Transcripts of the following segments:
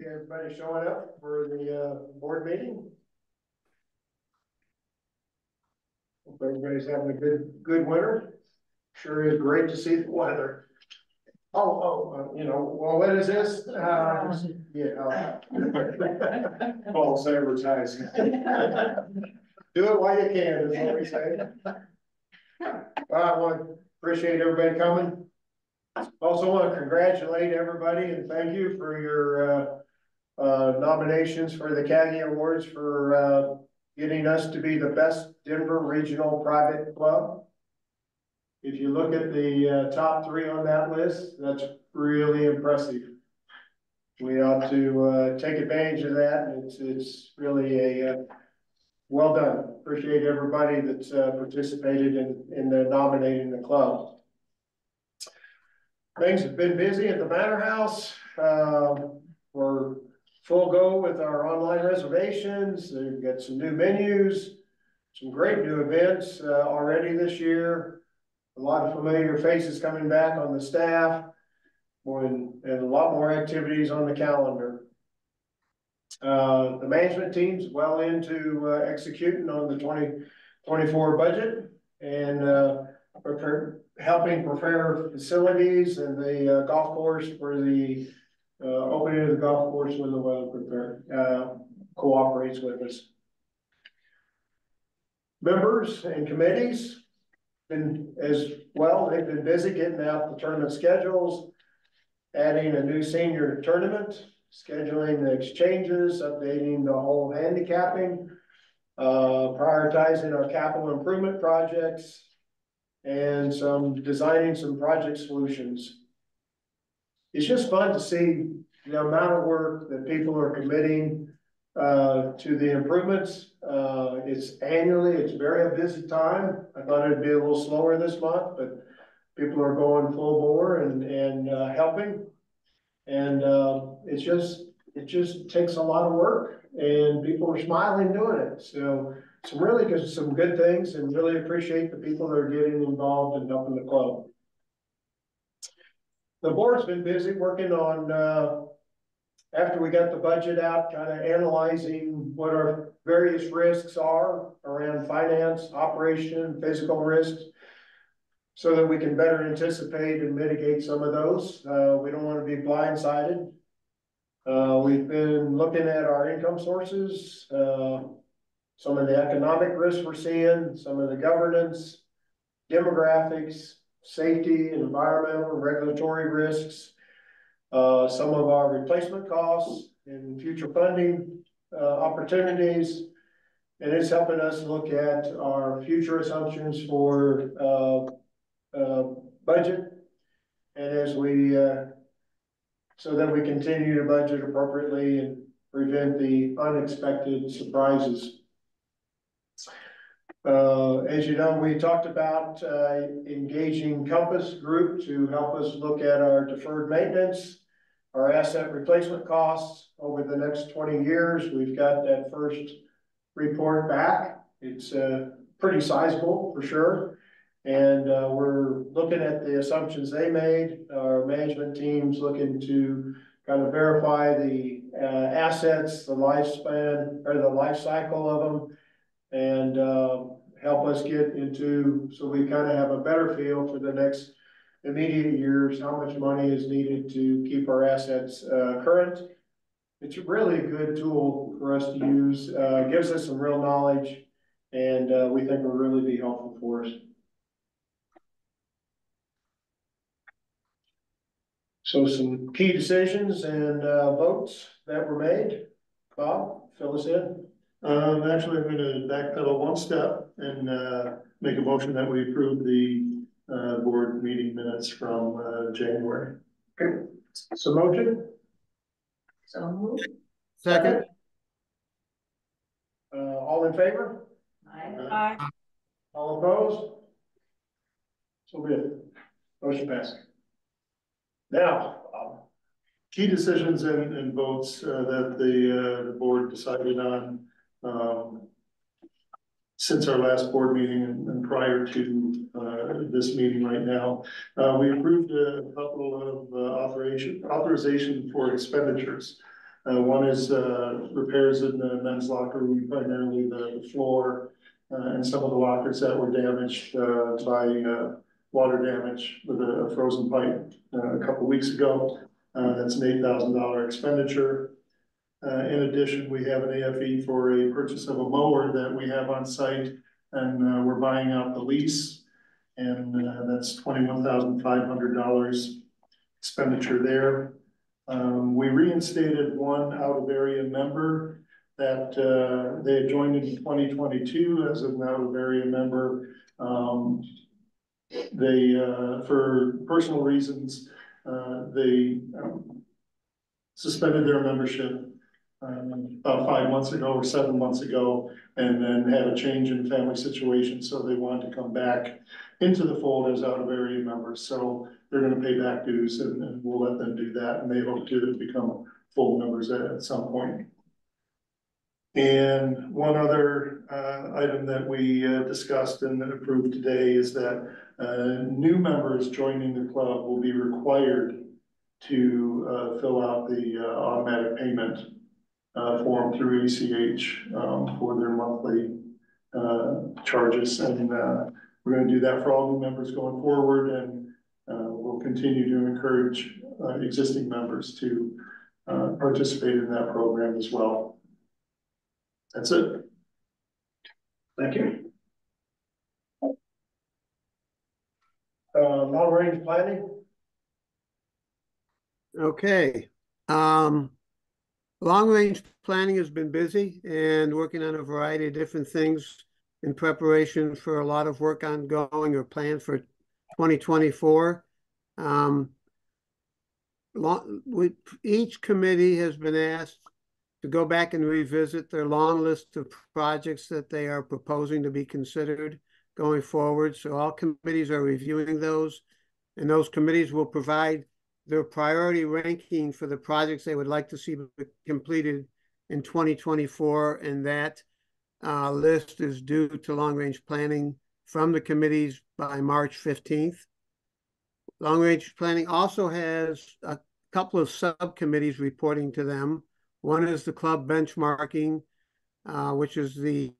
everybody showing up for the board meeting. Hope everybody's having a good winter. Sure is great to see the weather. You know, well, what is this? False advertising. Do it while you can, is what we say. I want to appreciate everybody coming. Also want to congratulate everybody and thank you for your nominations for the CAGI Awards for getting us to be the best Denver Regional Private Club. If you look at the top 3 on that list, that's really impressive. We ought to take advantage of that, and it's really a well done. Appreciate everybody that's participated in nominating the club. Things have been busy at the Manor House. We're full go with our online reservations. We've got some new menus, some great new events already this year. A lot of familiar faces coming back on the staff, and a lot more activities on the calendar. The management team's well into executing on the 2024 budget and helping prepare facilities and the golf course for the opening of the golf course when the weather cooperates with us. Members and committees been as well. They've been busy getting out the tournament schedules, adding a new senior tournament, scheduling the exchanges, updating the whole handicapping, prioritizing our capital improvement projects, and designing some project solutions. It's just fun to see the amount of work that people are committing to the improvements. It's annually, it's very busy time. I thought it'd be a little slower this month, but people are going full bore and helping. And it just takes a lot of work, and people are smiling doing it. So some good things, and really appreciate the people that are getting involved and helping the club. The board's been busy working on, after we got the budget out, kind of analyzing what our various risks are around finance, operation, physical risks, so that we can better anticipate and mitigate some of those. We don't want to be blindsided. We've been looking at our income sources, some of the economic risks we're seeing, some of the governance, demographics, safety, and environmental and regulatory risks, some of our replacement costs and future funding opportunities. And it's helping us look at our future assumptions for budget, and as we so that we continue to budget appropriately and prevent the unexpected surprises. As you know, we talked about engaging Compass Group to help us look at our deferred maintenance, our asset replacement costs over the next 20 years. We've got that first report back. It's pretty sizable for sure. And we're looking at the assumptions they made. Our management team's looking to kind of verify the assets, the lifespan, or the life cycle of them, and help us get into, so we kind of have a better feel for the next immediate years, how much money is needed to keep our assets current. It's a really good tool for us to use, gives us some real knowledge, and we think will really be helpful for us. So some key decisions and votes that were made. Bob, fill us in. Actually, I'm going to backpedal one step and make a motion that we approve the board meeting minutes from January. Okay. So motion. So moved. Second. All in favor? Aye. All opposed? So good. Motion passed. Now, key decisions and votes that the board decided on since our last board meeting and prior to this meeting right now. We approved a couple of authorization for expenditures. One is repairs in the men's locker room, primarily the floor, and some of the lockers that were damaged by water damage with a frozen pipe a couple weeks ago. That's an $8,000 expenditure. In addition, we have an AFE for a purchase of a mower that we have on site, and we're buying out the lease, and that's $21,500 expenditure there. We reinstated one out of area member that they had joined in 2022 as an out of area member. They, for personal reasons, they suspended their membership about 5 months ago or 7 months ago, and then had a change in family situation. So they wanted to come back into the fold as out of area members. So they're going to pay back dues, and we'll let them do that. And they hope to become full members at some point. And one other item that we discussed and approved today is that new members joining the club will be required to fill out the automatic payment form through ACH for their monthly charges. And we're going to do that for all new members going forward, and we'll continue to encourage existing members to participate in that program as well. That's it. Thank you. Long range planning. Okay. Long-range planning has been busy and working on a variety of different things in preparation for a lot of work ongoing or planned for 2024. Each committee has been asked to go back and revisit their long list of projects that they are proposing to be considered going forward. So all committees are reviewing those, and those committees will provide their priority ranking for the projects they would like to see completed in 2024, and that list is due to long-range planning from the committees by March 15th. Long-range planning also has a couple of subcommittees reporting to them. One is the club benchmarking, which is the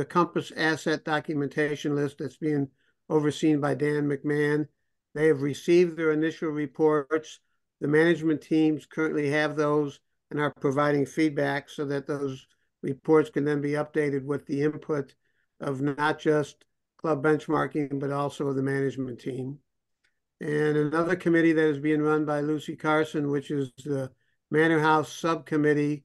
Compass asset documentation list that's being overseen by Dan McMahon. They have received their initial reports. The management teams currently have those and are providing feedback so that those reports can then be updated with the input of not just club benchmarking, but also the management team. And another committee that is being run by Lucy Carson, which is the Manor House Subcommittee,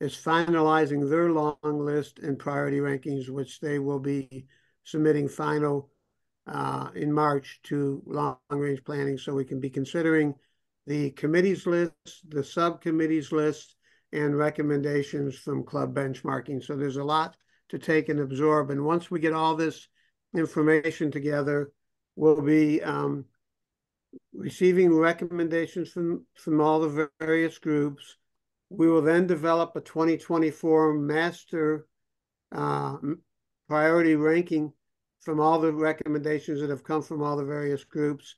is finalizing their long list and priority rankings, which they will be submitting final in March to long-range planning, so we can be considering the committee's list, the subcommittee's list, and recommendations from club benchmarking. So there's a lot to take and absorb. And once we get all this information together, we'll be receiving recommendations from all the various groups. We will then develop a 2024 master priority ranking from all the recommendations that have come from all the various groups.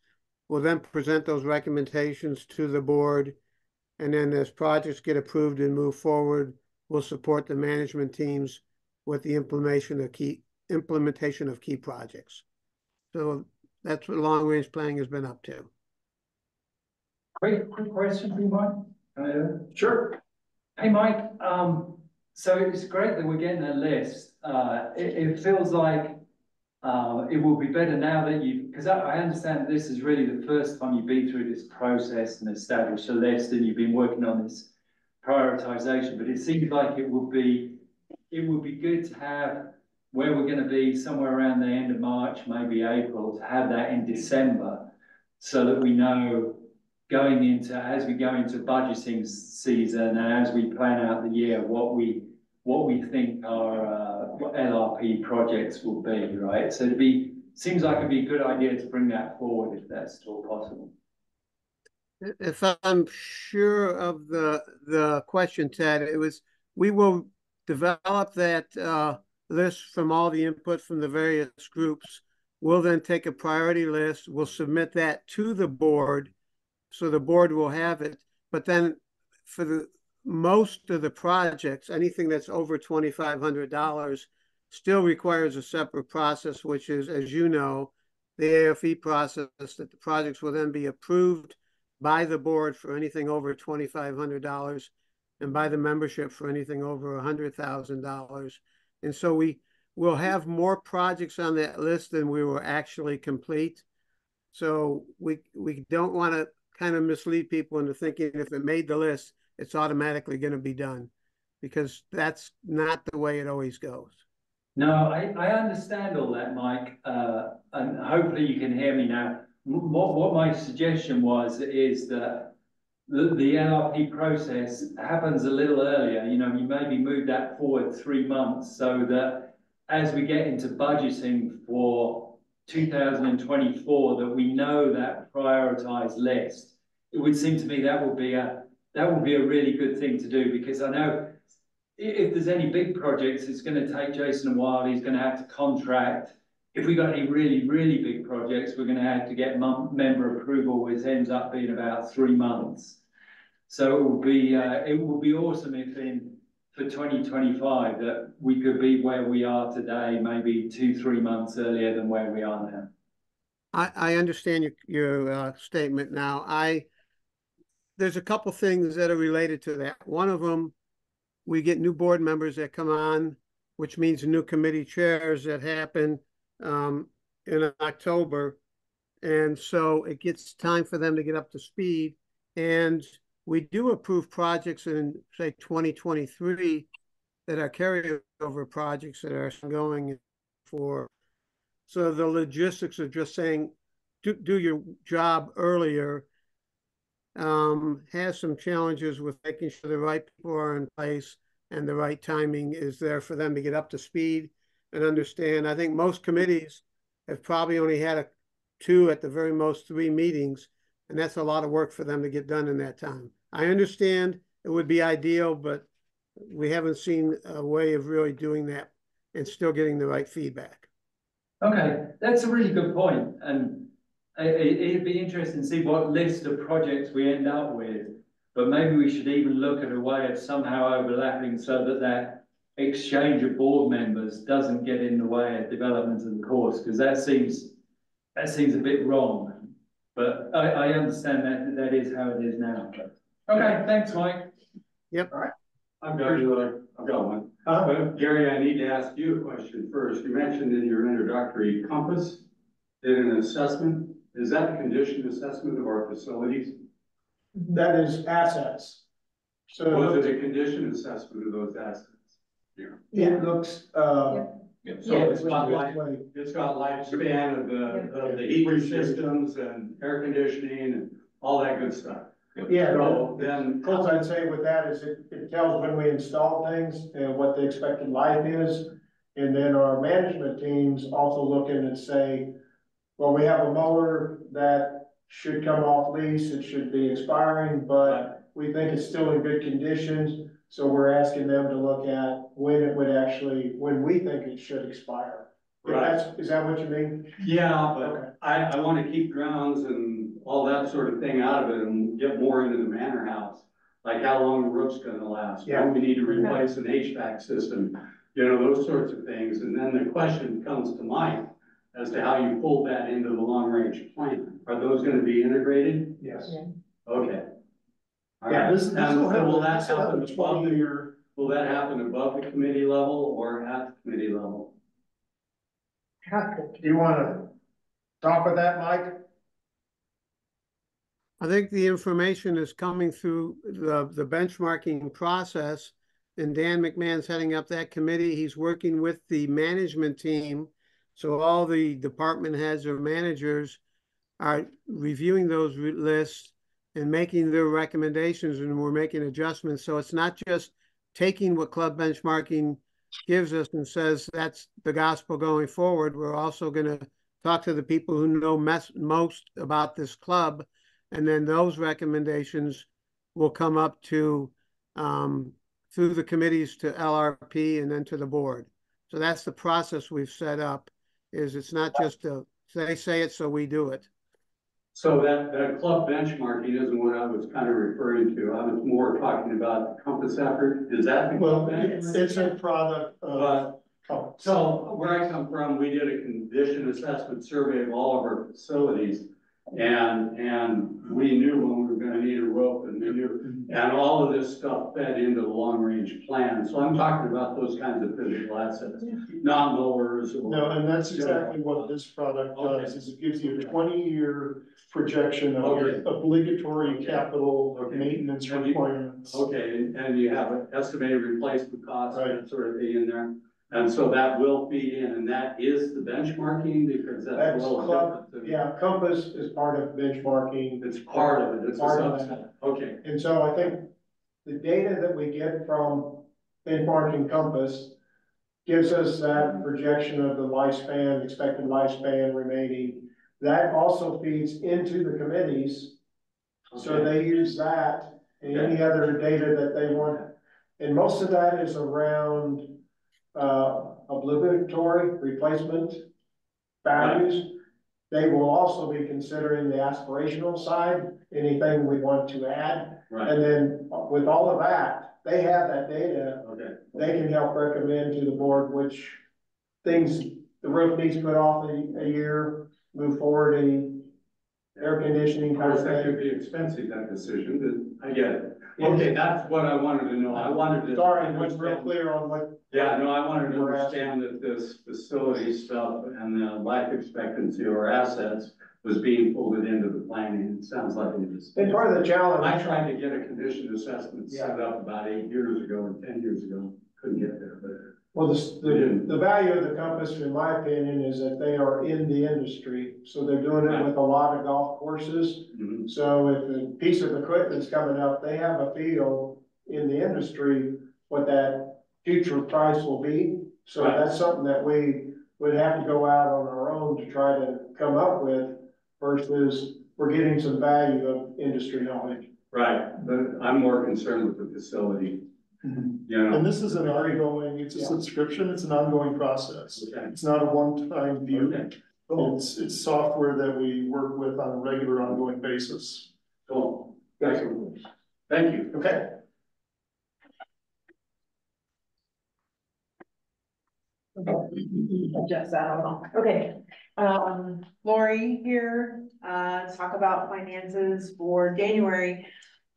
We'll then present those recommendations to the board. And then as projects get approved and move forward, we'll support the management teams with the implementation of key projects. So that's what long-range planning has been up to. Quick question for you, Mike. Sure. Hey, Mike. So it's great that we're getting a list. It feels like it will be better now that because I understand this is really the first time you've been through this process and established a list, and you've been working on this prioritization. But it seems like it would be good to have where we're going to be somewhere around the end of March, maybe April, to have that in December, so that we know as we go into budgeting season and as we plan out the year, what we think our LRP projects will be, right? So seems like it'd be a good idea to bring that forward if that's still possible. If I'm sure of the question, Ted, we will develop that list from all the input from the various groups. We'll then take a priority list. We'll submit that to the board, so the board will have it. But then for the most of the projects, anything that's over $2,500 still requires a separate process, which is, as you know, the AFE process, that the projects will then be approved by the board for anything over $2,500 and by the membership for anything over $100,000. And so we will have more projects on that list than we will actually complete. So we don't want to kind of mislead people into thinking if it made the list, it's automatically going to be done, because that's not the way it always goes. No, I understand all that, Mike, and hopefully you can hear me now. What my suggestion is that the LRP process happens a little earlier. You know, you maybe move that forward 3 months so that as we get into budgeting for 2024, that we know that prioritized list. It would seem to me that would be a really good thing to do, because I know if there's any big projects, it's going to take Jason a while. He's going to have to contract. If we got any really, really big projects, we're going to have to get member approval, which ends up being about 3 months. So it would be awesome if for 2025 that we could be where we are today, maybe 2-3 months earlier than where we are now. I understand your statement now. There's a couple things that are related to that. One of them, we get new board members that come on, which means new committee chairs that happen in October. And so it gets time for them to get up to speed. And we do approve projects in, say, 2023 that are carryover projects that are going for. So the logistics of just saying, do your job earlier has some challenges with making sure the right people are in place and the right timing is there for them to get up to speed and understand. I think most committees have probably only had 2 at the very most 3 meetings, and that's a lot of work for them to get done in that time. I understand it would be ideal, but we haven't seen a way of really doing that and still getting the right feedback. Okay, that's a really good point. And it'd be interesting to see what list of projects we end up with, but maybe we should even look at a way of somehow overlapping so that that exchange of board members doesn't get in the way of development of the course, because that seems a bit wrong. But I understand that is how it is now. Okay, thanks, Mike. Yep. All right. I've got one. But Gary, I need to ask you a question first. You mentioned in your introductory Compass did an assessment. Is that a condition assessment of our facilities? That is assets. So Was it a condition assessment of those assets? it looks, So it's got lifespan of the heating systems and air conditioning and all that good stuff. yeah, So then, close I'd say with that is it tells when we install things and what the expected life is. And then our management teams also look in and say, well, we have a motor that should come off lease, it should be expiring, but we think it's still in good conditions. So we're asking them to look at when we think it should expire. Right. Is that what you mean? yeah, Okay. but I want to keep grounds and all that sort of thing out of it and get more into the manor house. Like how long the roof's gonna last, when we need to replace an HVAC system, you know, those sorts of things. And then the question comes to mind as to how you pull that into the long range plan. Are those gonna be integrated? Yes. Okay. All Yeah, right. this And will will that have happen a above 20-year. will that happen above the committee level or at the committee level? Do you wanna talk with that, Mike? I think the information is coming through the benchmarking process, and Dan McMahon's heading up that committee. He's working with the management team. So all the department heads or managers are reviewing those lists and making their recommendations, and we're making adjustments. So it's not just taking what club benchmarking gives us and says that's the gospel going forward. We're also going to talk to the people who know most about this club, and then those recommendations will come up to through the committees to LRP and then to the board. So that's the process we've set up. Is it's not just they say it, so we do it. So that club benchmarking isn't what I was kind of referring to. I was more talking about the Compass effort. Is that the Well, club benchmarking? it's a product of. So where I come from, we did a condition assessment survey of all of our facilities. And we knew when we were gonna need a rope, and we knew, and all of this stuff fed into the long range plan. So I'm talking about those kinds of physical assets, not mowers or. No, and that's exactly what this product does, is it gives you a 20-year projection of Okay. your obligatory capital Okay. maintenance And requirements. Okay, and you have an estimated replacement cost, Right. that sort of thing in there. And so that will feed in, and that is the benchmarking, because that's a That's little club, different than. yeah, Compass is part of benchmarking. It's part of it, it's a Part of subset, okay, And so I think the data that we get from benchmarking Compass gives us that projection of the lifespan, expected lifespan remaining. That also feeds into the committees, so okay, they use that and any other data that they want. And most of that is around, obligatory replacement values. They will also be considering the aspirational side, anything we want to add. right, And then with all of that, they have that data, okay, they can help recommend to the board which things, the roof needs put off a year, move forward any air conditioning of kind course, of that thing. could be expensive, that decision, but I get it. Okay, that's what I wanted to know, I wanted to. Sorry, I wasn't real clear on what. Yeah, no, I wanted to We're asking. understand that this facility stuff and the life expectancy or assets was being folded into the planning, it sounds like it is. And part of the I challenge, tried to get a condition assessment set up about 8 years ago or 10 years ago, couldn't get there, but. well, the value of the Compass, in my opinion, is that they are in the industry, so they're doing it with a lot of golf courses. Mhm. So if a piece of equipment's coming up, they have a feel in the industry what that future price will be. So Right. that's something that we would have to go out on our own to try to come up with versus we're getting some value of industry knowledge. Right, but I'm more concerned with the facility, you know. And this is an ongoing, it's a Yeah. subscription, it's an ongoing process. Okay. It's not a one-time view. Okay, It's software that we work with on a regular ongoing basis. cool, excellent, thank you. Okay. Adjust that a little. Okay, Lori here, to talk about finances for January.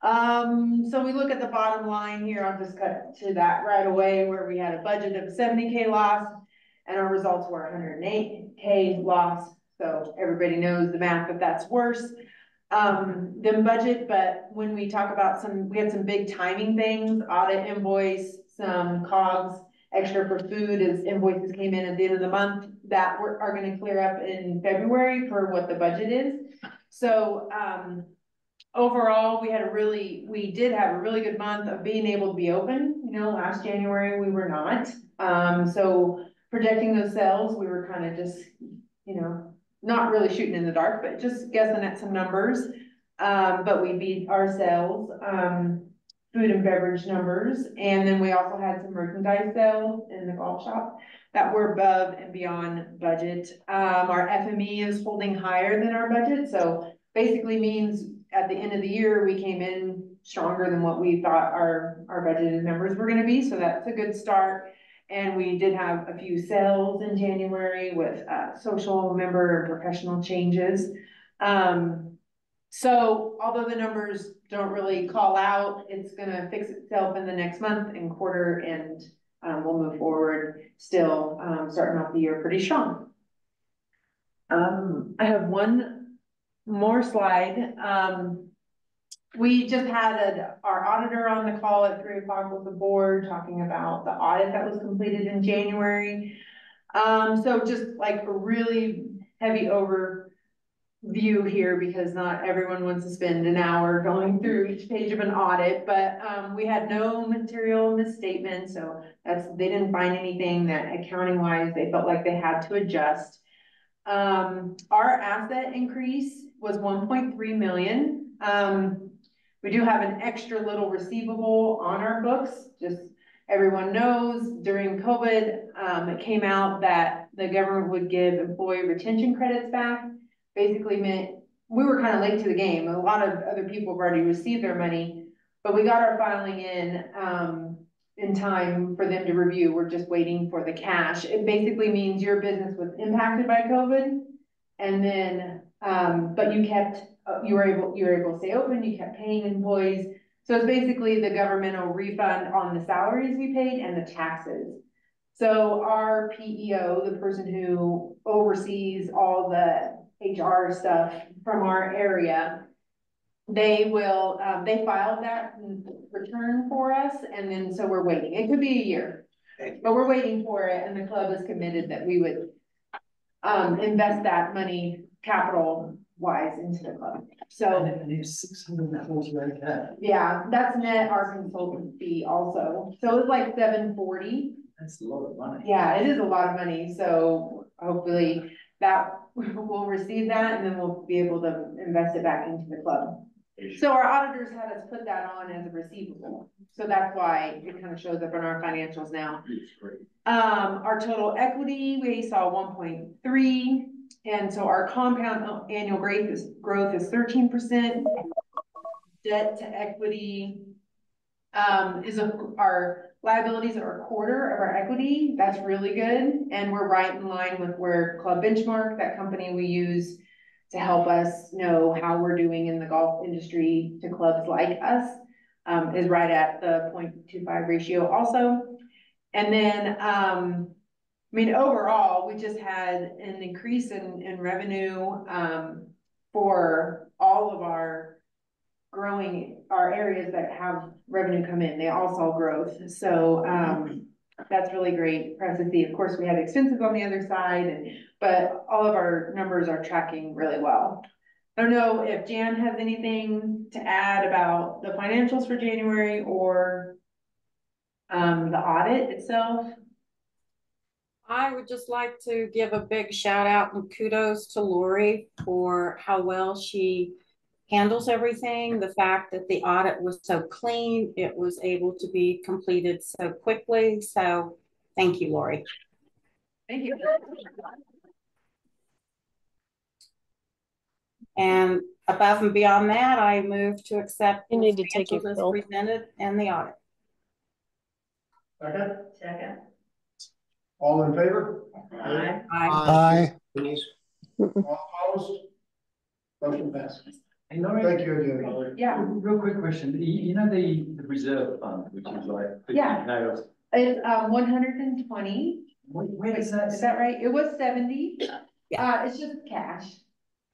So we look at the bottom line here, I'll just cut to that right away, where we had a budget of 70K loss. And our results were 108K loss, so everybody knows the math, if that's worse than budget. But when we talk about we had some big timing things, audit invoice, some COGS, extra for food as invoices came in at the end of the month that are gonna clear up in February for what the budget is. So, overall, we did have a really good month of being able to be open. You know, last January we were not. So projecting those sales, we were kind of just, you know, not really shooting in the dark, but just guessing at some numbers. But we beat our sales, food and beverage numbers. And then we also had some merchandise sales in the golf shop that were above and beyond budget. Our FME is holding higher than our budget. So basically means at the end of the year, we came in stronger than what we thought our budgeted numbers were gonna be. So that's a good start. And we did have a few sales in January with, social member and professional changes. So although the numbers don't really call out, it's gonna fix itself in the next month and quarter, and we'll move forward still, starting off the year pretty strong. I have one more slide. We just had our auditor on the call at 3 o'clock with the board talking about the audit that was completed in January. So just like a really heavy overview here, because not everyone wants to spend an hour going through each page of an audit, but we had no material misstatements, so they didn't find anything that accounting wise they felt like they had to adjust. Our asset increase was 1.3 million. We do have an extra little receivable on our books. Just everyone knows during COVID, it came out that the government would give employee retention credits back. Basically meant we were kind of late to the game. A lot of other people have already received their money, but we got our filing in time for them to review. We're just waiting for the cash. It basically means your business was impacted by COVID. And then, but you were able to stay open, you kept paying employees. So it's basically the governmental refund on the salaries we paid and the taxes. So our PEO, the person who oversees all the HR stuff from our area, they will, they filed that return for us, and then, so we're waiting. It could be a year, but we're waiting for it, and the club is committed that we would invest that money capital wise into the club. So And it's 648K. yeah, that's net our consultant fee also. So it's like 740. That's a lot of money. Yeah, it is a lot of money. So hopefully that we'll receive that, and then we'll be able to invest it back into the club. So our auditors had us put that on as a receivable. So that's why it kind of shows up in our financials now. Our total equity, we saw 1.3. And so our compound annual growth is 13%. Debt to equity our liabilities are a quarter of our equity. That's really good. And we're right in line with where Club Benchmark, that company we use to help us know how we're doing in the golf industry to clubs like us, is right at the 0.25 ratio also. And then, I mean, overall, we just had an increase in revenue, for all of our areas that have revenue come in. They all saw growth. So, that's really great for us to see. Of course, we had expenses on the other side, but all of our numbers are tracking really well. I don't know if Jan has anything to add about the financials for January or the audit itself. I would just like to give a big shout out and kudos to Lori for how well she handles everything. The fact that the audit was so clean, it was able to be completed so quickly. So thank you, Lori. Thank you. And above and beyond that, I move to accept You need to take your financials as pill. presented and the audit. Second. All in favor? Aye. Aye. All opposed? Motion passes. Hey, Laurie, Thank you again. Yeah. real quick question. You know the reserve fund, which is like 50K Yeah. or It's 120. where does that? Is that right? It was 70. Yeah. It's just cash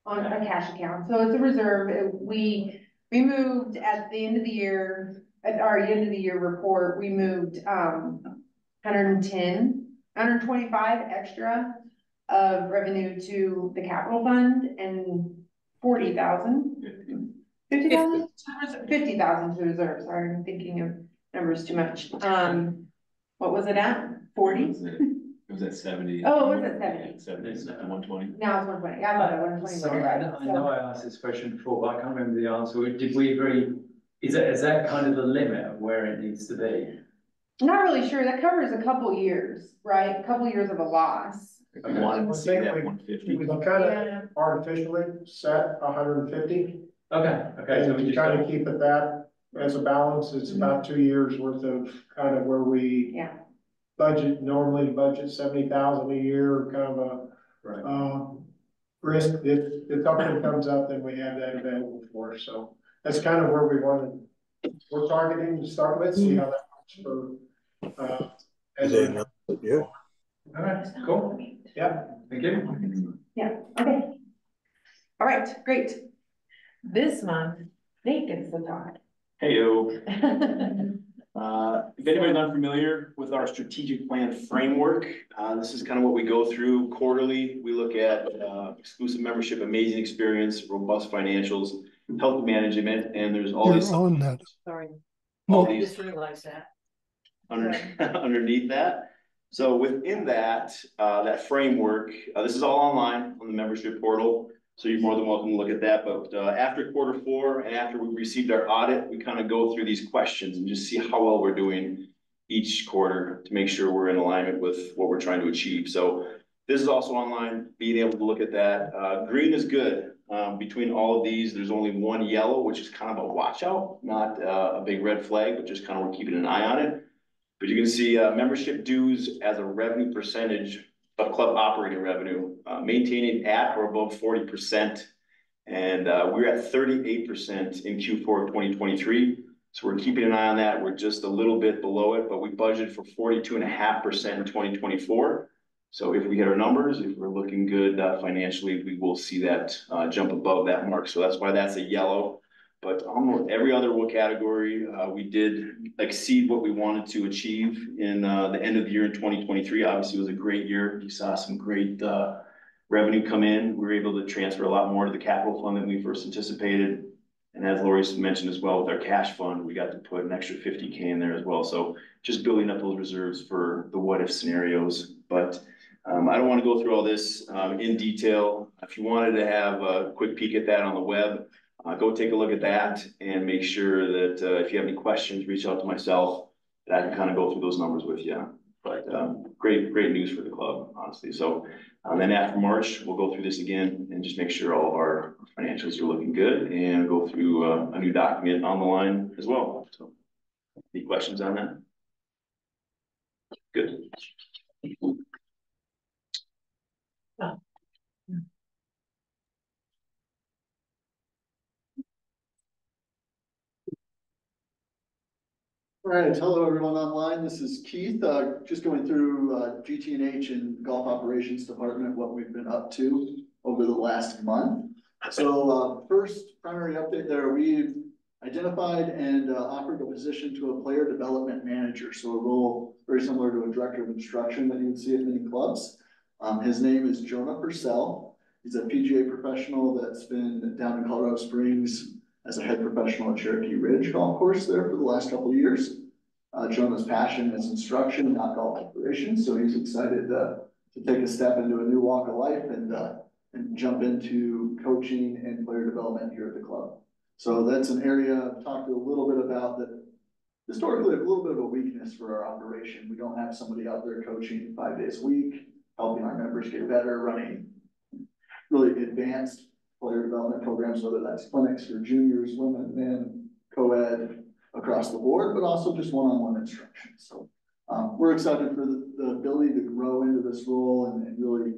on a cash account. So it's a reserve. We moved at the end of the year, at our end of the year report, we moved 125 extra of revenue to the capital fund and 40,000. 50,000? 50,000 to the reserve. Sorry, I'm thinking of numbers too much. What was it at? 40? It was at 70. Oh, it was at 70. 70 to 120. Now it's 120. I thought it was 120. Sorry, Right. I know I asked this question before, but I can't remember the answer. Did we agree? Is that kind of the limit of where it needs to be? Not really sure. That covers a couple years, right? A couple years of a loss. I wanted to see that We 150. kind of artificially set 150. Okay, so And we to just. kind of keep it that as a balance, it's about 2 years worth of kind of where we Yeah. normally budget 70,000 a year, kind of Right. a risk. If something comes up, then we have that available for us. So that's kind of where we're targeting to start with, see how that works for, as a, All right, cool. yeah. Thank you. Yeah. Okay. All right. Great. This month, Nate gets to talk. Heyo. If anybody's unfamiliar with our strategic plan framework, this is kind of what we go through quarterly. We look at exclusive membership, amazing experience, robust financials, health management, and there's all these. on that. Sorry. All I these just realized that. underneath that. So within that, that framework, this is all online on the membership portal. So you're more than welcome to look at that. But after Q4 and after we received our audit, we kind of go through these questions and just see how well we're doing each quarter to make sure we're in alignment with what we're trying to achieve. So this is also online, being able to look at that. Green is good. Between all of these, there's only one yellow, which is kind of a watch out, not a big red flag, but just kind of we're keeping an eye on it. But you can see membership dues as a revenue percentage of club operating revenue, maintaining at or above 40%. And we're at 38% in Q4 of 2023. So we're keeping an eye on that. We're just a little bit below it, but we budgeted for 42.5% in 2024. So if we hit our numbers, if we're looking good financially, we will see that jump above that mark. So that's why that's a yellow. But almost every other category, we did exceed what we wanted to achieve in the end of the year in 2023. Obviously, it was a great year. You saw some great revenue come in. We were able to transfer a lot more to the capital fund than we first anticipated. And as Lori mentioned as well, with our cash fund, we got to put an extra 50K in there as well. So just building up those reserves for the what if scenarios. But I don't want to go through all this in detail. If you wanted to have a quick peek at that on the web, go take a look at that and make sure that if you have any questions, reach out to myself, that I can kind of go through those numbers with you. But great news for the club, honestly. So then after March, we'll go through this again and just make sure all of our financials are looking good and go through a new document on the line as well. So any questions on that? Good. All right, hello everyone online. This is Keith, just going through GT&H and Golf Operations Department, what we've been up to over the last month. So first primary update there, we've identified and offered a position to a player development manager. So a role very similar to a director of instruction that you would see at many clubs. His name is Jonah Purcell. He's a PGA professional that's been down in Colorado Springs as a head professional at Cherokee Ridge Golf Course there for the last couple of years. Jonah's passion is instruction, not golf operations, so he's excited to take a step into a new walk of life and jump into coaching and player development here at the club. So that's an area I've talked a little bit about that historically a little bit of a weakness for our operation. We don't have somebody out there coaching 5 days a week, helping our members get better, running really advanced player development programs, whether that's clinics for juniors, women, men, co-ed across the board, but also just one-on-one instruction. So we're excited for the ability to grow into this role and really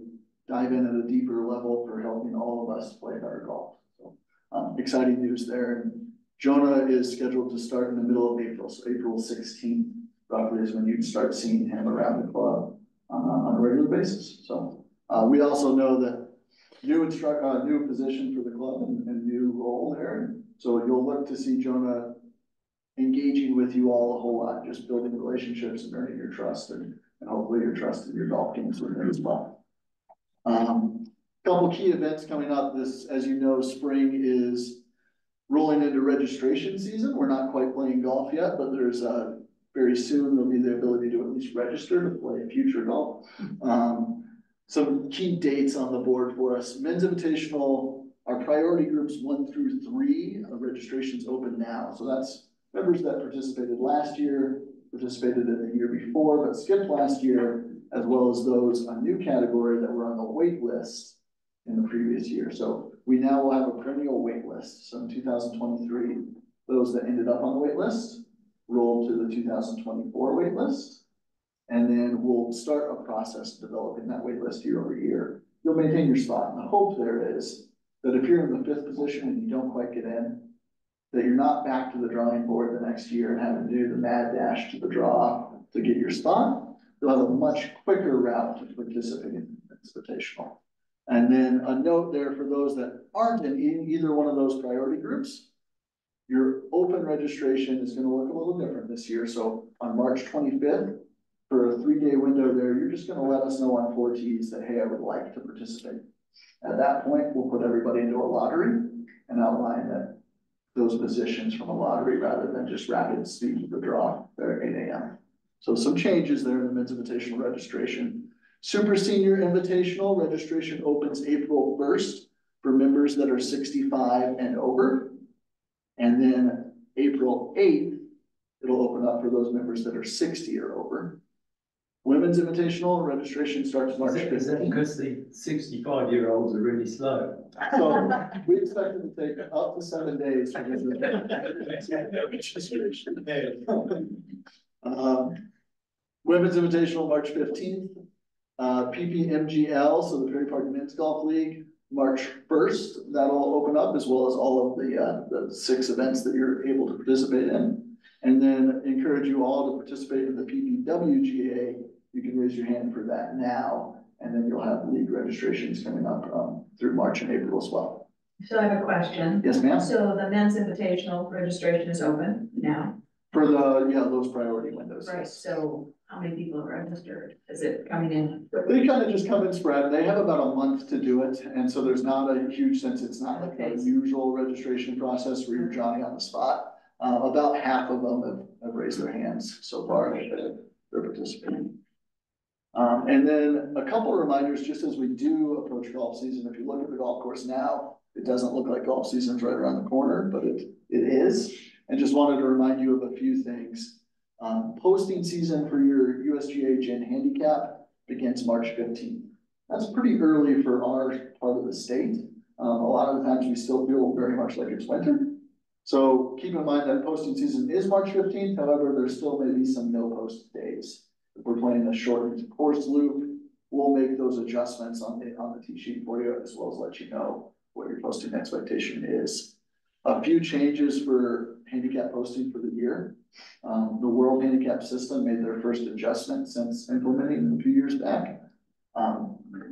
dive in at a deeper level for helping all of us play better golf. So exciting news there. And Jonah is scheduled to start in the middle of April. So April 16th roughly is when you'd start seeing him around the club on a regular basis. So we also know that new position for the club and new role there. So you'll look to see Jonah engaging with you all a whole lot, just building relationships and earning your trust and hopefully your trust in your golf games with him as well. Couple key events coming up. This, as you know, spring is rolling into registration season. We're not quite playing golf yet, but there's very soon there'll be the ability to at least register to play future golf. Some key dates on the board for us. Men's Invitational, our priority groups 1 through 3, registration's open now. So that's members that participated last year, participated in the year before, but skipped last year, as well as those a new category that were on the wait list in the previous year. So we now will have a perennial wait list. So in 2023, those that ended up on the wait list rolled to the 2024 wait list. And then we'll start a process developing that wait list year over year. You'll maintain your spot. And the hope there is that if you're in the 5th position and you don't quite get in, that you're not back to the drawing board the next year and having to do the mad dash to the draw to get your spot. You'll have a much quicker route to participate in the Invitational. And then a note there for those that aren't in either one of those priority groups, your open registration is going to look a little different this year. So on March 25th, for a 3-day window there, you're just going to let us know on 4Ts that, hey, I would like to participate. At that point, we'll put everybody into a lottery and outline that those positions from a lottery rather than just rapid speed of the draw there at 8 a.m. So some changes there in the Men's Invitational registration. Super Senior Invitational registration opens April 1st for members that are 65 and over. And then April 8th, it'll open up for those members that are 60 or over. Women's Invitational registration starts March Is that 15th. because the 65-year-olds are really slow? So we expect it to take up to 7 days for this registration. Women's Invitational, March 15th. PPMGL, so the Perry Park Men's Golf League, March 1st. That'll open up, as well as all of the 6 events that you're able to participate in. And then encourage you all to participate in the PPWGA. You can raise your hand for that now, and then you'll have league registrations coming up through March and April as well. So I have a question. Yes, ma'am. So the men's invitational registration is open now, For those priority windows. right? So how many people are registered? Is it coming in? They kind of just come and spread. They have about a month to do it, and so there's not a huge sense. It's not like the usual registration process where you're Johnny on the spot. About half of them have raised their hands so far. They're participating. And then a couple of reminders, just as we do approach golf season. If you look at the golf course now, it doesn't look like golf season's right around the corner, but it is. And just wanted to remind you of a few things. Posting season for your USGA Gen Handicap begins March 15th. That's pretty early for our part of the state. A lot of the times we still feel very much like it's winter. So keep in mind that posting season is March 15th. However, there still may be some no post days. If we're playing a shortened course loop, we'll make those adjustments on the tee sheet for you, as well as let you know what your posting expectation is. A few changes for handicap posting for the year. The World Handicap System made their first adjustment since implementing a few years back.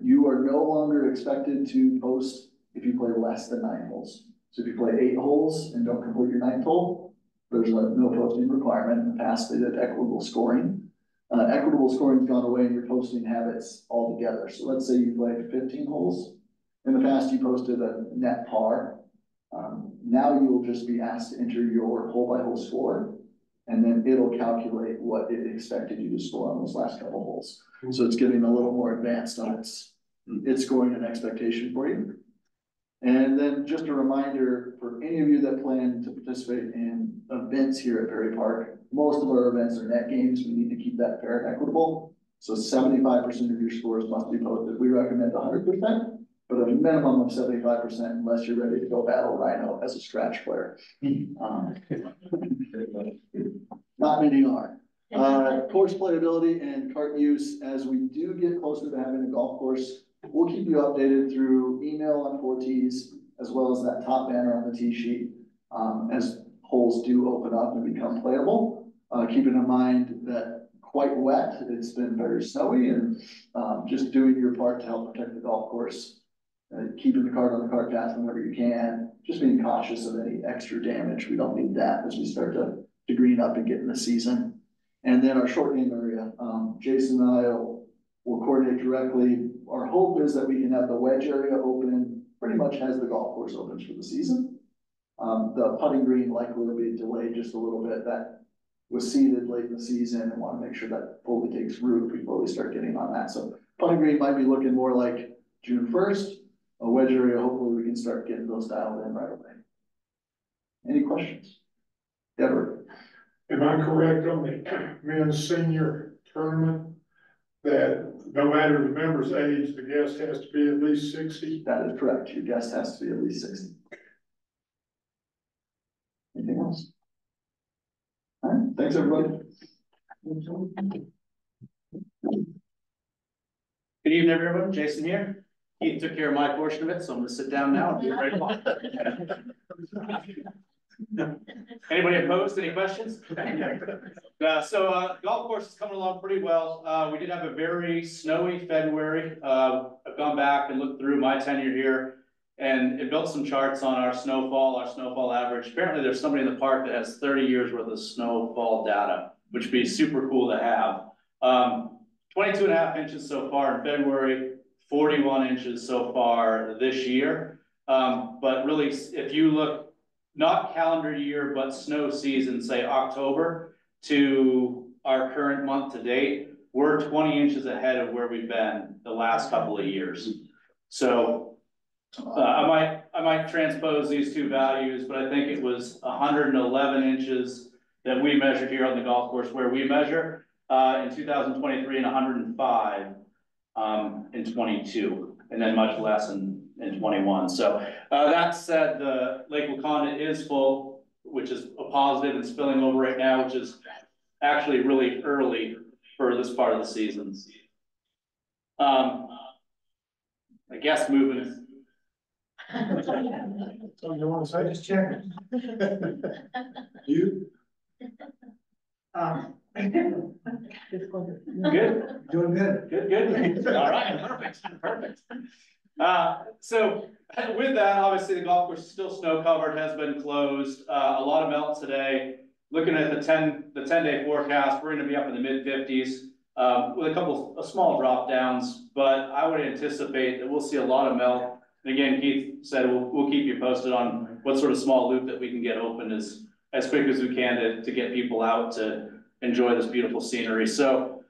You are no longer expected to post if you play less than 9 holes. So if you play 8 holes and don't complete your 9th hole, there's no posting requirement. In the past, they did equitable scoring. Equitable scoring's gone away in your posting habits altogether. So let's say you played 15 holes. In the past, you posted a net par. Now you will just be asked to enter your hole-by-hole score, and then it'll calculate what it expected you to score on those last couple holes. So it's getting a little more advanced on its scoring and expectation for you. And then just a reminder for any of you that plan to participate in events here at Perry Park, most of our events are net games. We need to keep that fair and equitable. So 75% of your scores must be posted. We recommend 100%, but a minimum of 75% unless you're ready to go battle Rhino as a scratch player. Not many are. Course playability and cart use. As we do get closer to having a golf course, we'll keep you updated through email on 4Ts, as well as that top banner on the tee sheet, as holes do open up and become playable. Keeping in mind that quite wet, it's been very snowy, and just doing your part to help protect the golf course, keeping the cart on the cart path whenever you can, just being cautious of any extra damage. We don't need that as we start to green up and get in the season. And then our short game area, Jason and I will coordinate directly. Our hope is that we can have the wedge area open pretty much as the golf course opens for the season. The putting green likely will be delayed just a little bit. That was seeded late in the season, and want to make sure that fully takes root before we start getting on that. So putting green might be looking more like June 1st. A wedge area, hopefully we can start getting those dialed in right away. Any questions? Deborah? Am I correct on the men's senior tournament that no matter the member's age, the guest has to be at least 60? That is correct. Your guest has to be at least 60. Anything else? All right, thanks everybody. Good evening, everyone. Jason here. Keith took care of my portion of it, so I'm gonna sit down now and be right along. Anybody opposed? Any questions? Golf course is coming along pretty well. We did have a very snowy February. I've gone back and looked through my tenure here and it built some charts on our snowfall average. Apparently there's somebody in the park that has 30 years worth of snowfall data, which would be super cool to have. 22.5 inches so far in February, 41 inches so far this year. But really, if you look, not calendar year, but snow season, say October to our current month to date, we're 20 inches ahead of where we've been the last couple of years. So I might transpose these two values, but I think it was 111 inches that we measured here on the golf course where we measure. in 2023 and 105 in 22, and then much less in 21. So that said, the Lake Waconda is full, which is a positive, and spilling over right now, which is actually really early for this part of the season. I guess moving. So you want to say, just check. You? Good? Doing good. Good. All right, perfect. So with that, obviously the golf course is still snow covered, has been closed, a lot of melt today. Looking at the 10-day forecast, we're gonna be up in the mid-50s, with a couple of small drop downs, but I would anticipate that we'll see a lot of melt. And again, Keith said we'll keep you posted on what sort of small loop that we can get open as quick as we can to get people out to enjoy this beautiful scenery. So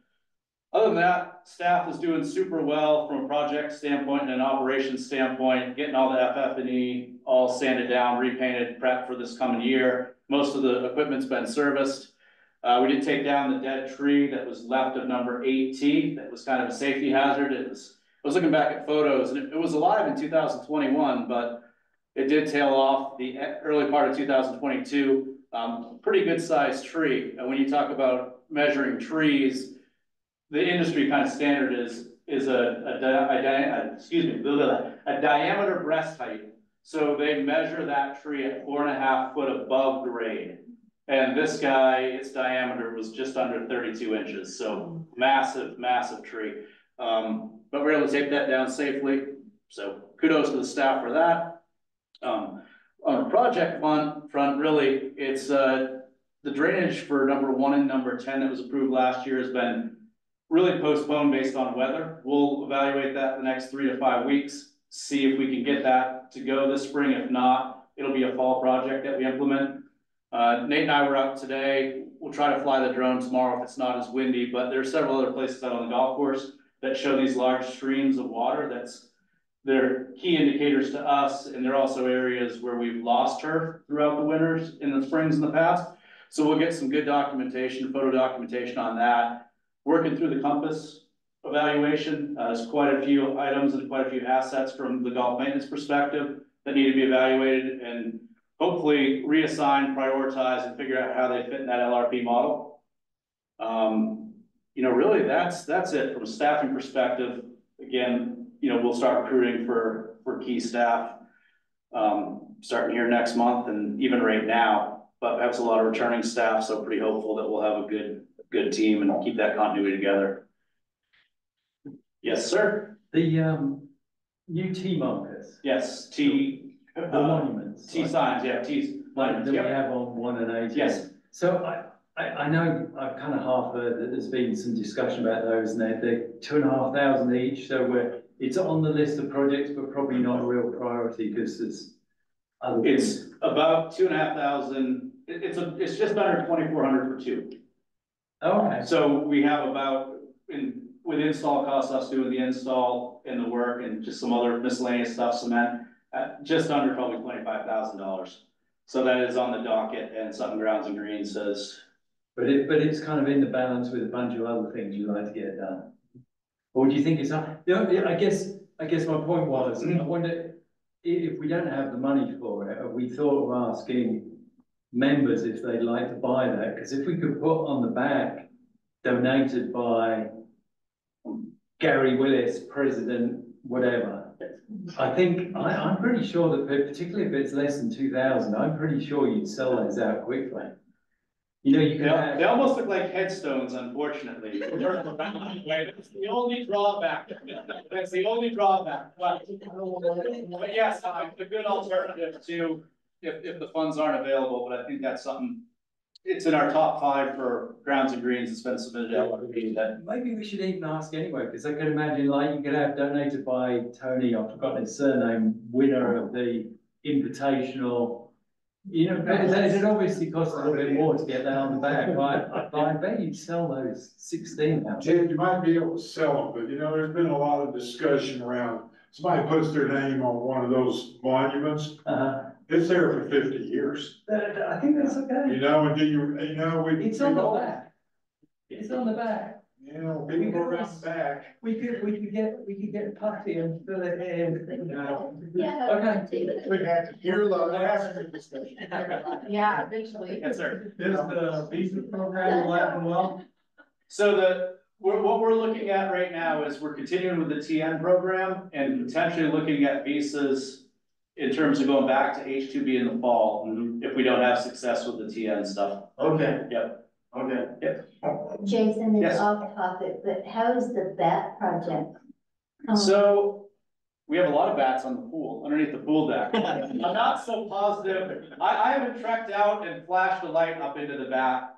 other than that, staff is doing super well from a project standpoint and an operations standpoint, getting all the FF&E all sanded down, repainted, prepped for this coming year. Most of the equipment's been serviced. We did take down the dead tree that was left of number 8T. That was kind of a safety hazard. I was looking back at photos, and it was alive in 2021, but it did tail off the early part of 2022. Pretty good sized tree. And when you talk about measuring trees, the industry kind of standard is a diameter breast height. So they measure that tree at 4.5 foot above grade. And this guy, its diameter was just under 32 inches. So massive, massive tree. But we're able to take that down safely. So kudos to the staff for that. On a project front, really, it's the drainage for number 1 and number 10 that was approved last year has been really postponed based on weather. We'll evaluate that the next 3 to 5 weeks, see if we can get that to go this spring. If not, it'll be a fall project that we implement. Nate and I were out today. We'll try to fly the drone tomorrow if it's not as windy, but there are several other places out on the golf course that show these large streams of water. They're key indicators to us, and they're also areas where we've lost turf throughout the winters in the springs in the past. So we'll get some good documentation, photo documentation on that. Working through the compass evaluation, there's quite a few items and quite a few assets from the golf maintenance perspective that need to be evaluated and hopefully reassign, prioritize, and figure out how they fit in that LRP model. Really that's it from a staffing perspective. Again, we'll start recruiting for key staff, starting here next month and even right now, but have a lot of returning staff. So pretty hopeful that we'll have a good team and keep that continuity together. Yes, sir. The new T markers. Yes, T monuments. T signs, yeah, T that we have on 1 and 8. Yes. So I know I've kind of half heard that there's been some discussion about those, and they're 2,500 each. So it's on the list of projects, but probably not a real priority because there's other things. It's about 2,500. It's just under 2,400 for 2. Okay. So we have about with install costs, us doing the install and the work and just some other miscellaneous stuff, cement, just under probably $25,000. So that is on the docket, and Sutton Grounds and Greens says. But it's kind of in the balance with a bunch of other things you'd like to get done. Or do you think it's not? I guess my point was, I wonder if we don't have the money for it, have we thought of asking members if they'd like to buy that? Because if we could put on the back, donated by Gary Willis, president, whatever. I think, I'm pretty sure that particularly if it's less than 2,000, I'm pretty sure you'd sell those out quickly. You can they almost look like headstones, unfortunately. That's the only drawback. That's the only drawback. But yes, a good alternative to if the funds aren't available. But I think that's something. It's in our top 5 for Grounds and Greens. It's been submitted to LRP. That maybe we should even ask anyway, because I can imagine you could have donated by Tony. I've forgotten his surname. Winner of the Invitational. It obviously costs a little bit more to get that on the back, but I bet you'd sell those 16 now. Ted, you might be able to sell them, but there's been a lot of discussion around, somebody puts their name on one of those monuments. It's there for 50 years. I think that's okay. And do it's on the back. It's on the back. You know, people go around back. We could get Putty and fill it in. Yeah. Okay. We have to hear the discussion. Yeah, eventually. Yes, sir. Is the visa program alive and well? So what we're looking at right now is we're continuing with the TN program and potentially looking at visas in terms of going back to H2B in the fall, if we don't have success with the TN stuff. Okay. Yep. Okay. Yep. Jason, Yes. it's off topic, but how is the bat project? So we have a lot of bats on the pool, underneath the pool deck. I'm not so positive. I haven't trekked out and flashed a light up into the bat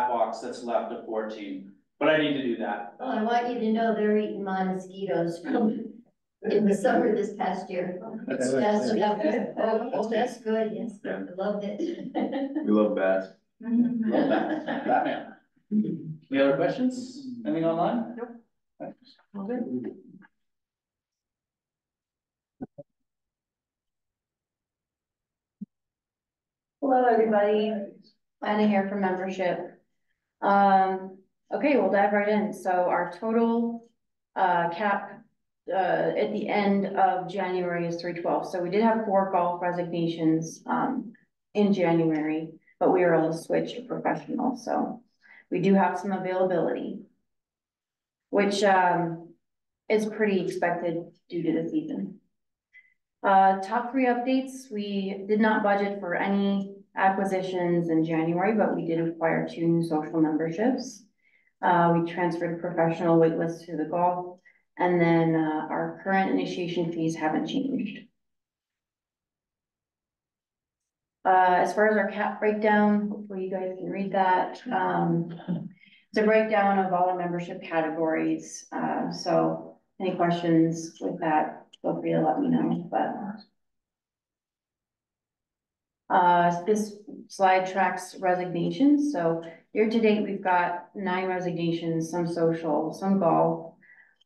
box that's left of 14, but I need to do that. Oh, I want you to know they're eating my mosquitoes from in the summer this past year. That's That's good, yes, Yeah. I loved it. We love bats. Love that. Batman. Any other questions? Anything online? Nope. All good. Hello, everybody. Anna here from membership. Okay, we'll dive right in. So our total cap at the end of January is 312. So we did have 4 golf resignations in January, but we were able to switch to professional. So we do have some availability, which is pretty expected due to the season. Top 3 updates. We did not budget for any acquisitions in January, but we did acquire 2 new social memberships. We transferred professional waitlist to the golf, and then our current initiation fees haven't changed. As far as our cap breakdown, hopefully you guys can read that. It's a breakdown of all our membership categories. So any questions with that, feel free to let me know, but. This slide tracks resignations. So year to date, we've got 9 resignations, some social, some golf,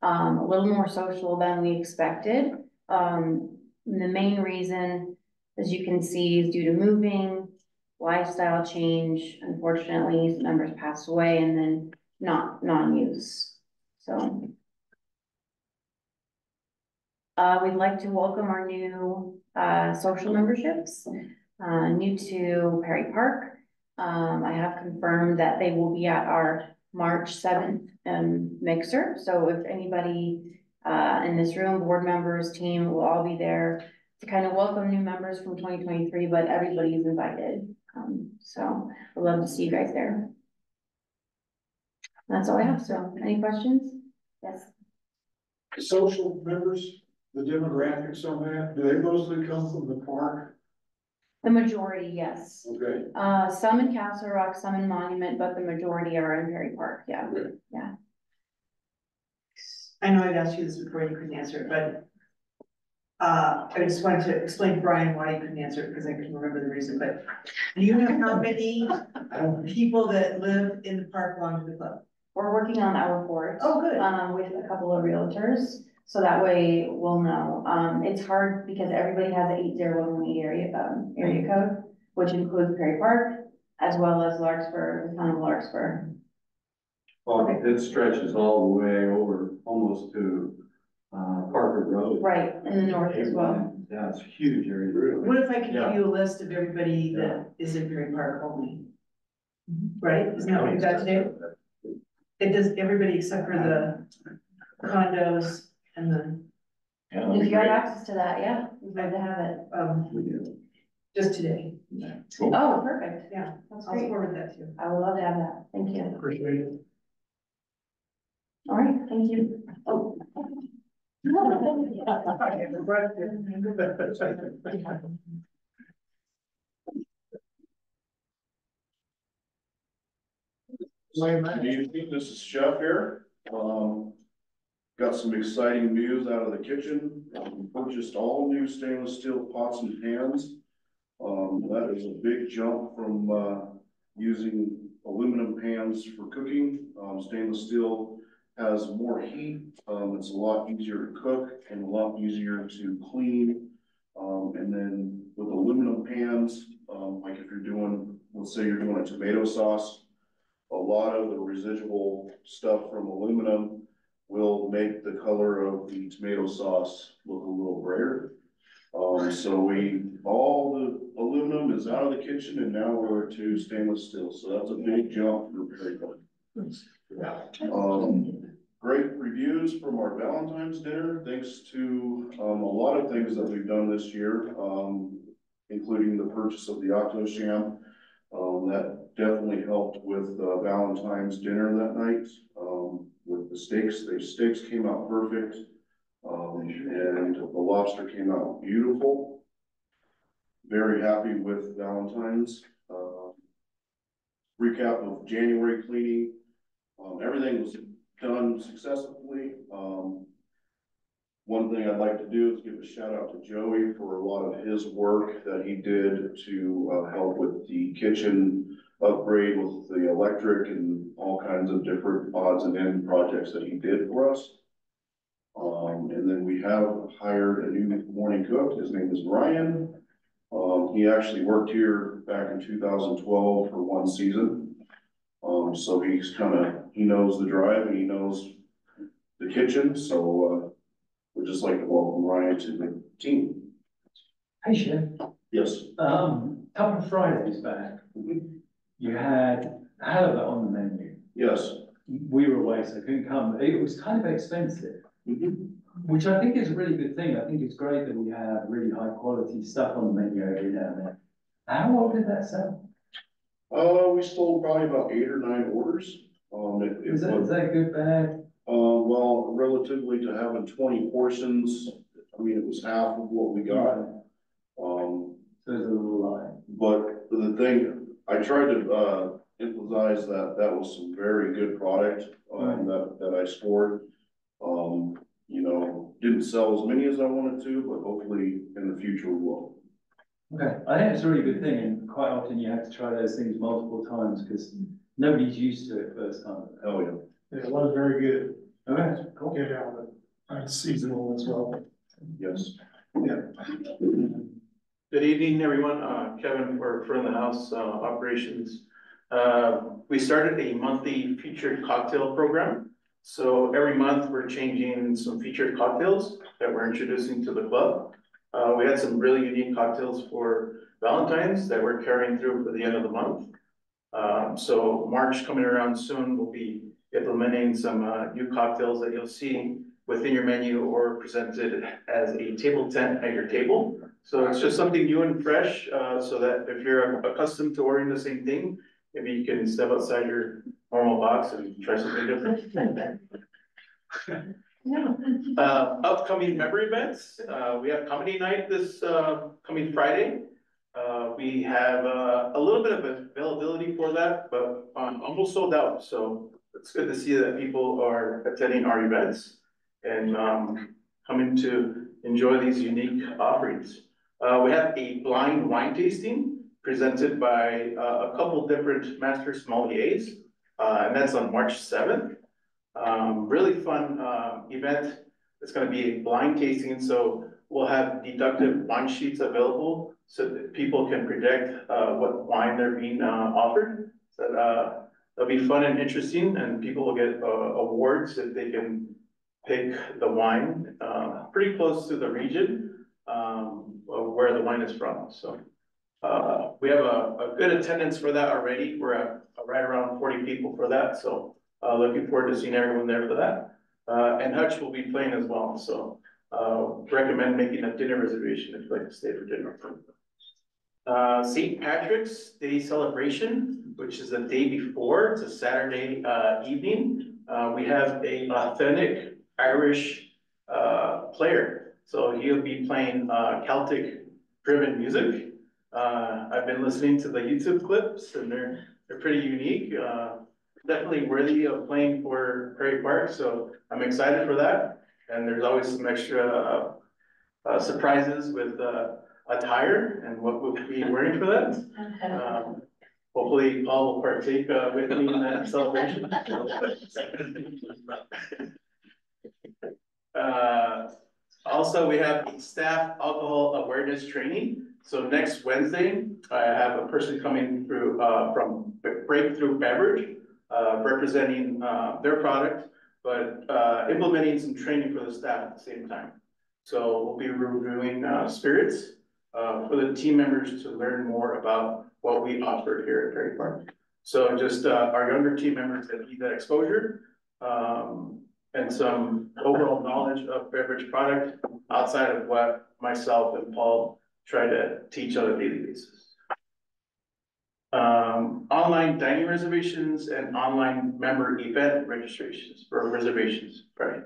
a little more social than we expected. The main reason, as you can see, is due to moving, lifestyle change. Unfortunately, some members passed away, and then non-use. So we'd like to welcome our new social memberships. New to Perry Park. I have confirmed that they will be at our March 7th mixer. So if anybody in this room, board members, team, will all be there to kind of welcome new members from 2023, but everybody is invited. So we'd love to see you guys there. That's all I have. So any questions? Yes. Social members, the demographics on that, do they mostly come from the park? The majority, yes. Okay. Some in Castle Rock, some in Monument, but the majority are in Perry Park, yeah. Good. Yeah. I know I've asked you this before, you couldn't answer it, but I just wanted to explain to Brian why you couldn't answer it, because I couldn't remember the reason, but do you know how many people that live in the park belong to the club? We're working on our report. Oh, good. With a couple of realtors, so that way we'll know. It's hard because everybody has an 8018 area code, which includes Perry Park, as well as Larkspur, the town of Larkspur. Well, it stretches all the way over almost to Parker Road. Right, in the north as well. Yeah, it's a huge area. What if I could give you a list of everybody that is in Perry Park only? Right, isn't that what you got today? It does everybody except for the condos and the, If you have access to that, yeah, we'd love to have it. just today. Oh, perfect. Yeah, That's I'll great. forward that to you. I would love to have that. Thank you. Appreciate it. All right, thank you. Oh. Good evening, this is Chef here. Got some exciting news out of the kitchen. We purchased all new stainless steel pots and pans. That is a big jump from using aluminum pans for cooking. Stainless steel has more heat. It's a lot easier to cook and a lot easier to clean. And then with aluminum pans, like if you're doing, let's say you're doing a tomato sauce, a lot of the residual stuff from aluminum will make the color of the tomato sauce look a little brighter. So all the aluminum is out of the kitchen and now we're to stainless steel, so that's a big jump for Prairie Park. Great reviews from our Valentine's dinner, thanks to, a lot of things that we've done this year, including the purchase of the Octosham. That definitely helped with Valentine's dinner that night, with the steaks. The steaks came out perfect, and the lobster came out beautiful. Very happy with Valentine's. Recap of January cleaning. Everything was done successfully. One thing I'd like to do is give a shout out to Joey for a lot of his work that he did to help with the kitchen upgrade with the electric and all kinds of different odds and end projects that he did for us. And then we have hired a new morning cook. His name is Ryan. He actually worked here back in 2012 for one season. So he knows the drive and he knows the kitchen. So we'd just like to welcome Ryan to the team. Hey, Chef. Yes. Couple of Fridays back, you had halibut on the menu. Yes. We were away, so I couldn't come. It was kind of expensive, which I think is a really good thing. I think it's great that we have really high quality stuff on the menu every now and then. How well did that sell? We sold probably about 8 or 9 orders. Is that good, bad? Well, relatively to having 20 portions, I mean, it was half of what we got. So there's a little line. But the thing, I tried to emphasize that was some very good product that I scored. You know, didn't sell as many as I wanted to, but hopefully in the future we will. Okay, I think it's a really good thing, and quite often you have to try those things multiple times because nobody's used to it first time. Oh, yeah. It was very good. Okay, cool. Get out of it. Seasonal as well. Yes. Yeah. Good evening, everyone. Kevin for Front of the House Operations. We started a monthly featured cocktail program. So every month we're changing some featured cocktails that we're introducing to the club. We had some really unique cocktails for Valentine's that we're carrying through for the end of the month. So March coming around soon, we'll be implementing some new cocktails that you'll see within your menu or presented as a table tent at your table. So it's just something new and fresh, so that if you're accustomed to ordering the same thing, maybe you can step outside your normal box and try something different. Upcoming member events, we have comedy night this coming Friday. We have a little bit of availability for that, but almost sold out. So it's good to see that people are attending our events and coming to enjoy these unique offerings. We have a blind wine tasting presented by a couple different master sommeliers, and that's on March 7th. Really fun event. It's going to be a blind tasting, so we'll have deductive wine sheets available so that people can predict what wine they're being offered. So it'll be fun and interesting, and people will get awards if they can pick the wine pretty close to the region where the wine is from. So we have a good attendance for that already. We're at right around 40 people for that. So looking forward to seeing everyone there for that. And Hutch will be playing as well. So recommend making a dinner reservation if you'd like to stay for dinner. St. Patrick's Day celebration, which is the day before. It's a Saturday evening. We have a authentic Irish player. So he'll be playing Celtic driven music. I've been listening to the YouTube clips and they're pretty unique. Definitely worthy of playing for Prairie Park. So I'm excited for that. And there's always some extra surprises with attire and what we'll be wearing for that. Hopefully Paul will partake with me in that celebration. Also, we have a staff alcohol awareness training. So next Wednesday, I have a person coming through from Breakthrough Beverage. representing, their product, but, implementing some training for the staff at the same time. So we'll be reviewing, spirits, for the team members to learn more about what we offer here at Ferry Park. So just, our younger team members that need that exposure, and some overall knowledge of beverage product outside of what myself and Paul try to teach on a daily basis. Online dining reservations and online member event registrations for reservations, right?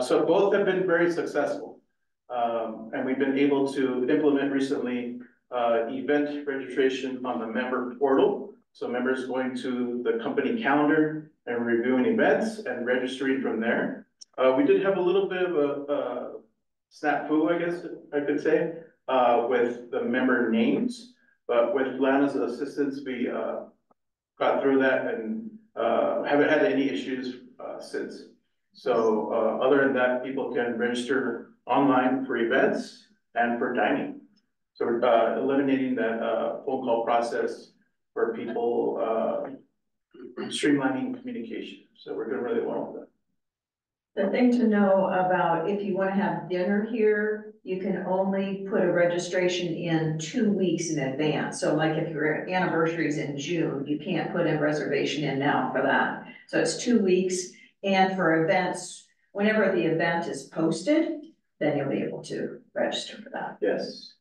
So both have been very successful. And we've been able to implement recently, event registration on the member portal. So members going to the company calendar and reviewing events and registering from there. We did have a little bit of a snafu, I guess I could say, with the member names. But with Lana's assistance, we got through that and haven't had any issues since. So other than that, people can register online for events and for dining. So we're eliminating that phone call process for people, streamlining communication. So we're doing really well with that. The thing to know about if you want to have dinner here, you can only put a registration in 2 weeks in advance. So like if your anniversary is in June, you can't put a reservation in now for that. So it's 2 weeks. And for events, whenever the event is posted, then you'll be able to register for that. Yes.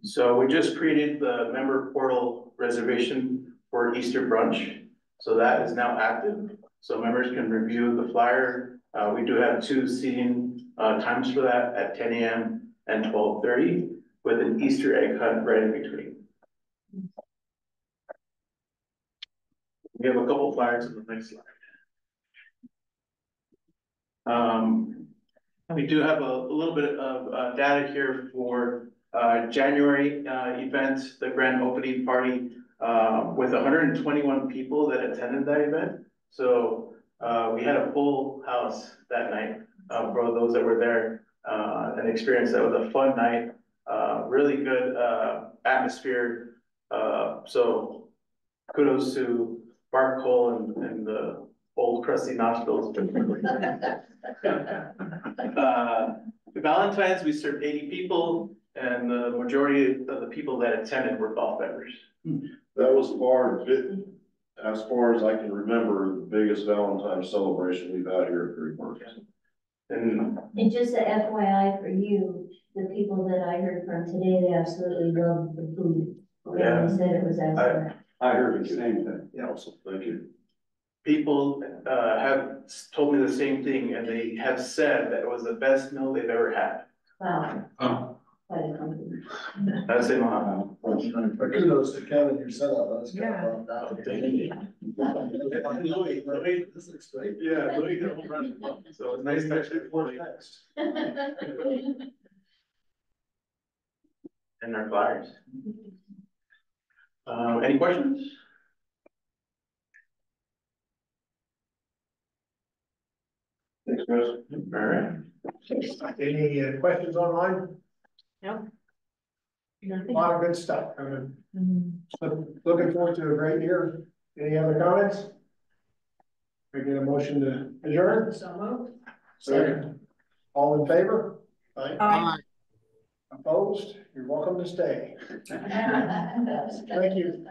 So we just created the member portal reservation for Easter brunch. So that is now active. So members can review the flyer. We do have 2 seating times for that at 10 a.m. and 12:30 with an Easter egg hunt right in between. We have a couple flyers in the next slide. We do have a little bit of data here for January event, the grand opening party, with 121 people that attended that event. So we had a full house that night for those that were there and experienced that. It was a fun night, really good atmosphere. So kudos to Mark Cole and the old crusty nostrils. Valentine's, we served 80 people, and the majority of the people that attended were golf members. That was as far as I can remember, the biggest Valentine's celebration we've had here at Ferry Park. And just a FYI for you, the people that I heard from today, they absolutely loved the food. Yeah. They said it was excellent. I heard the same thing. Yeah, also, thank you. people have told me the same thing, and they have said that it was the best meal they've ever had. Wow. Oh. Quite a compliment. That's it, Mom. Kudos to Kevin, your setup, that's kind of This looks great. Yeah, Louis, so it's nice to actually. And our flyers. Any questions? Thanks, guys. All right. Any questions online? No. A lot of good stuff. Looking forward to a great year. Any other comments? We get a motion to adjourn? So moved. Second. All in favor? Aye. Opposed? You're welcome to stay. Thank you.